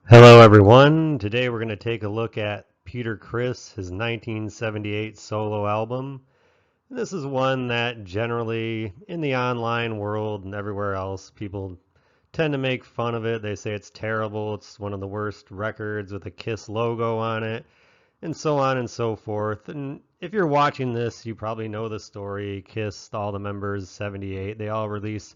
Hello, everyone. Today we're going to take a look at Peter Criss, his 1978 solo album. This is one that generally, in the online world and everywhere else, people tend to make fun of it. They say it's terrible, it's one of the worst records with a Kiss logo on it, and so on and so forth. And if you're watching this, you probably know the story. Kiss, all the members, 78, they all release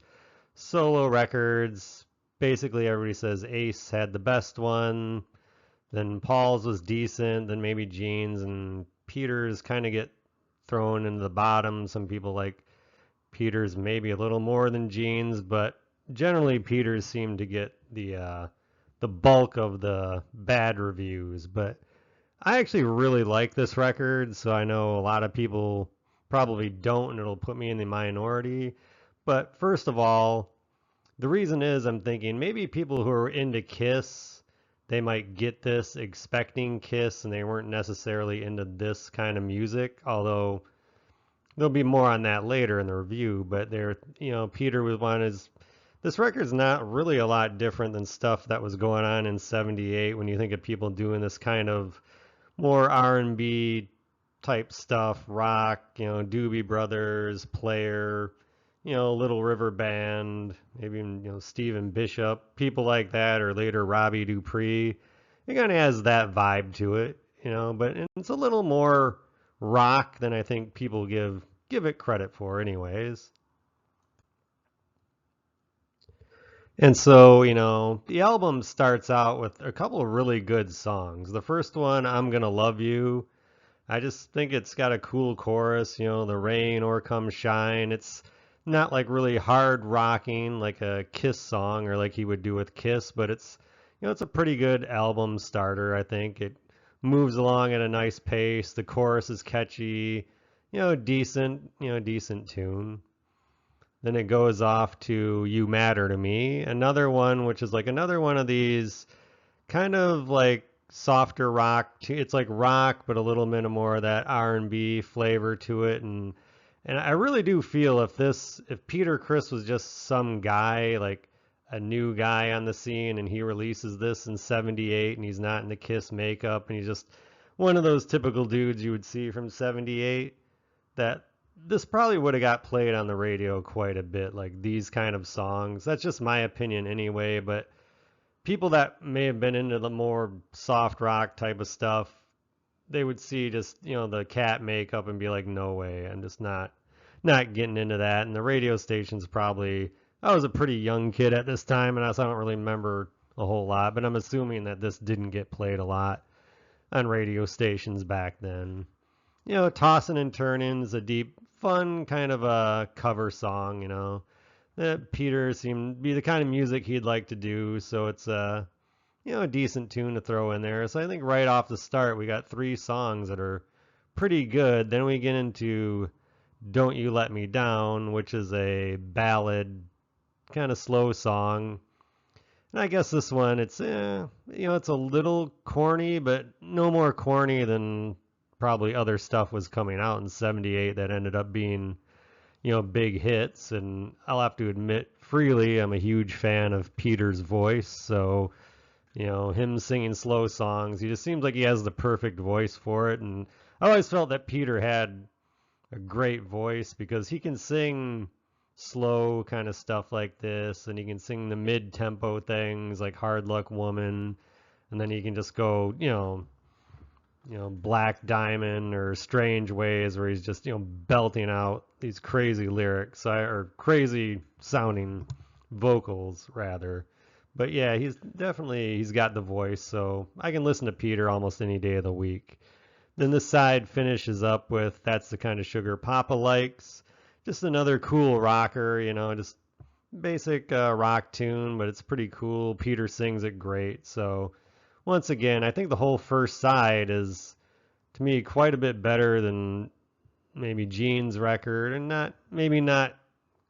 solo records. Basically, everybody says Ace had the best one, then Paul's was decent, then maybe Gene's and Peter's kind of get thrown into the bottom. Some people like Peter's maybe a little more than Gene's, but generally Peter's seem to get the bulk of the bad reviews. But I actually really like this record, so I know a lot of people probably don't, and it'll put me in the minority. But first of all, the reason is I'm thinking maybe people who are into Kiss, they might get this expecting Kiss and they weren't necessarily into this kind of music, although there'll be more on that later in the review, but Peter was one is this record's not really a lot different than stuff that was going on in 78 when you think of people doing this kind of more R&B type stuff, rock, Doobie Brothers, Player, Little River Band, maybe even, Stephen Bishop, people like that, or later Robbie Dupree. It kind of has that vibe to it, but it's a little more rock than I think people give it credit for anyways. And so, the album starts out with a couple of really good songs. The first one, I'm Gonna Love You. I just think it's got a cool chorus, the rain or come shine. It's not like really hard rocking like a Kiss song or like he would do with Kiss, but it's a pretty good album starter, I think. It moves along at a nice pace. The chorus is catchy, decent tune. Then it goes off to You Matter to Me, another one which is like another one of these kind of like softer rock. It's like rock, but a little bit more of that R&B flavor to it, and I really do feel if Peter Criss was just some guy like a new guy on the scene and he releases this in 78 and he's not in the Kiss makeup and he's just one of those typical dudes you would see from 78, that this probably would have got played on the radio quite a bit, like these kind of songs. That's just my opinion anyway, but people that may have been into the more soft rock type of stuff, they would see just, the cat makeup and be like, no way, I'm just not getting into that. And the radio stations probably, I was a pretty young kid at this time, and I don't really remember a whole lot, but I'm assuming that this didn't get played a lot on radio stations back then. Tossin' and Turnin' is a deep, fun kind of a cover song, that Peter seemed to be the kind of music he'd like to do, so it's a decent tune to throw in there. So I think right off the start we got three songs that are pretty good. Then we get into Don't You Let Me Down, which is a ballad, kind of slow song. And I guess this one, it's a little corny, but no more corny than probably other stuff was coming out in 78 that ended up being, big hits. And I'll have to admit freely, I'm a huge fan of Peter's voice. So, him singing slow songs, he just seems like he has the perfect voice for it. And I always felt that Peter had a great voice because he can sing slow kind of stuff like this, and he can sing the mid-tempo things like Hard Luck Woman, and then he can just go, Black Diamond or Strange Ways, where he's just, belting out these crazy lyrics or crazy sounding vocals rather. But yeah, he's got the voice, so I can listen to Peter almost any day of the week. Then the side finishes up with That's the Kind of Sugar Papa Likes. Just another cool rocker, just basic rock tune, but it's pretty cool. Peter sings it great. So once again, I think the whole first side is, to me, quite a bit better than maybe Gene's record, and maybe not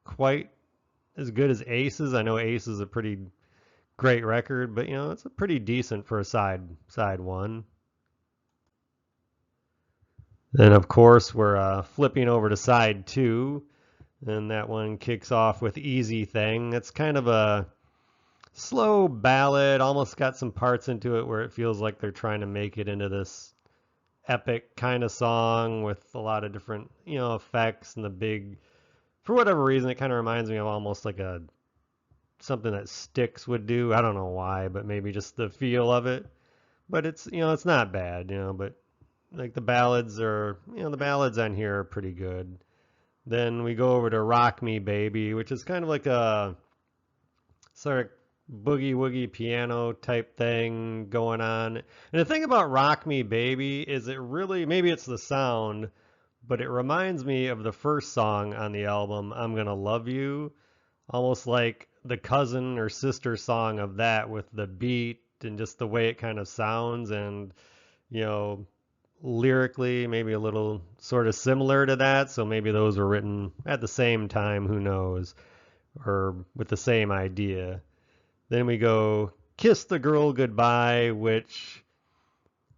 quite as good as Ace's. I know Ace is a pretty great record, but it's a pretty decent for a side one. Then of course we're flipping over to side two, and that one kicks off with Easy Thing. It's kind of a slow ballad, almost got some parts into it where it feels like they're trying to make it into this epic kind of song with a lot of different, effects and the big, for whatever reason, it kind of reminds me of almost like a something that Styx would do. I don't know why, but maybe just the feel of it. But it's not bad, but like the ballads on here are pretty good. Then we go over to Rock Me Baby, which is kind of like a sort of boogie woogie piano type thing going on. And the thing about Rock Me Baby is it really, maybe it's the sound, but it reminds me of the first song on the album, I'm Gonna Love You, almost like the cousin or sister song of that with the beat and just the way it kind of sounds and, you know, lyrically maybe a little sort of similar to that. So maybe those were written at the same time, who knows, or with the same idea. Then we go Kiss the Girl Goodbye, which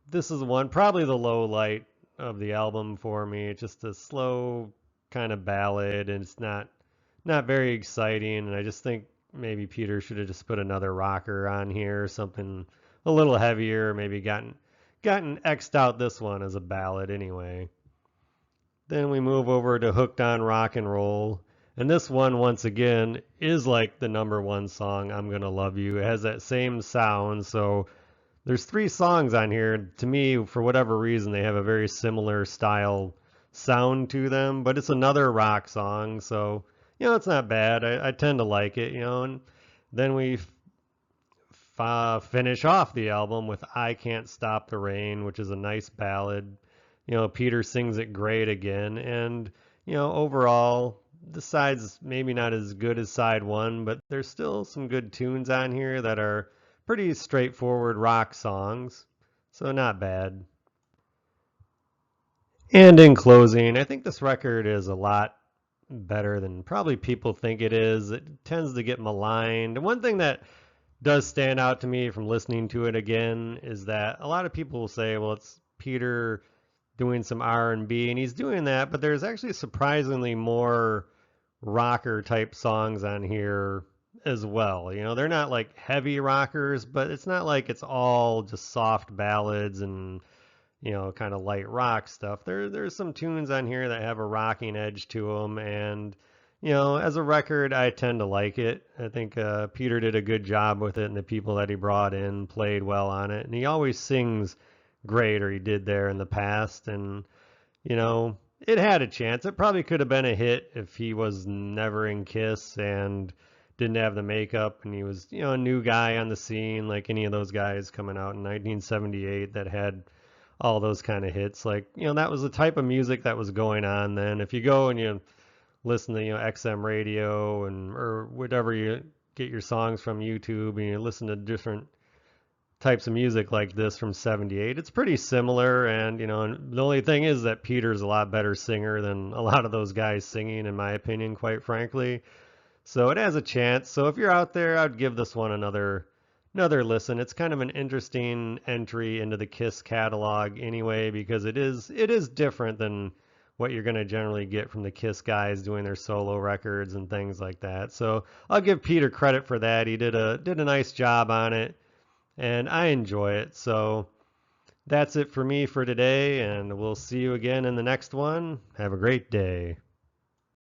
this is one, probably the low light of the album for me. It's just a slow kind of ballad and it's not very exciting. And I just think maybe Peter should have just put another rocker on here, something a little heavier, maybe gotten X'd out this one as a ballad anyway. Then we move over to Hooked on Rock and Roll. And this one, once again, is like the number one song, I'm Gonna Love You. It has that same sound. So there's three songs on here. To me, for whatever reason, they have a very similar style sound to them, but it's another rock song. So, it's not bad. I tend to like it, and then we finish off the album with I Can't Stop the Rain, which is a nice ballad. Peter sings it great again. And, overall, the side's maybe not as good as side one, but there's still some good tunes on here that are pretty straightforward rock songs. So not bad. And in closing, I think this record is a lot better than probably people think it is. It tends to get maligned. And one thing that does stand out to me from listening to it again is that a lot of people will say, well, it's Peter doing some R&B, and he's doing that, but there's actually surprisingly more rocker type songs on here as well. They're not like heavy rockers, but it's not like it's all just soft ballads and kind of light rock stuff. There's some tunes on here that have a rocking edge to them, and as a record, I tend to like it. I think Peter did a good job with it, and the people that he brought in played well on it. And he always sings great, or he did there in the past. And it had a chance. It probably could have been a hit if he was never in Kiss and didn't have the makeup, and he was a new guy on the scene, like any of those guys coming out in 1978 that had all those kind of hits. Like that was the type of music that was going on then. If you go and you listen to XM radio and or whatever you get your songs from YouTube, and you listen to different types of music like this from 78, it's pretty similar. And and the only thing is that Peter's a lot better singer than a lot of those guys singing, in my opinion, quite frankly. So it has a chance. So if you're out there, I'd give this one another listen. It's kind of an interesting entry into the Kiss catalog anyway, because it is different than what you're going to generally get from the Kiss guys doing their solo records and things like that. So I'll give Peter credit for that. He did a nice job on it, and I enjoy it. So that's it for me for today, and we'll see you again in the next one. Have a great day.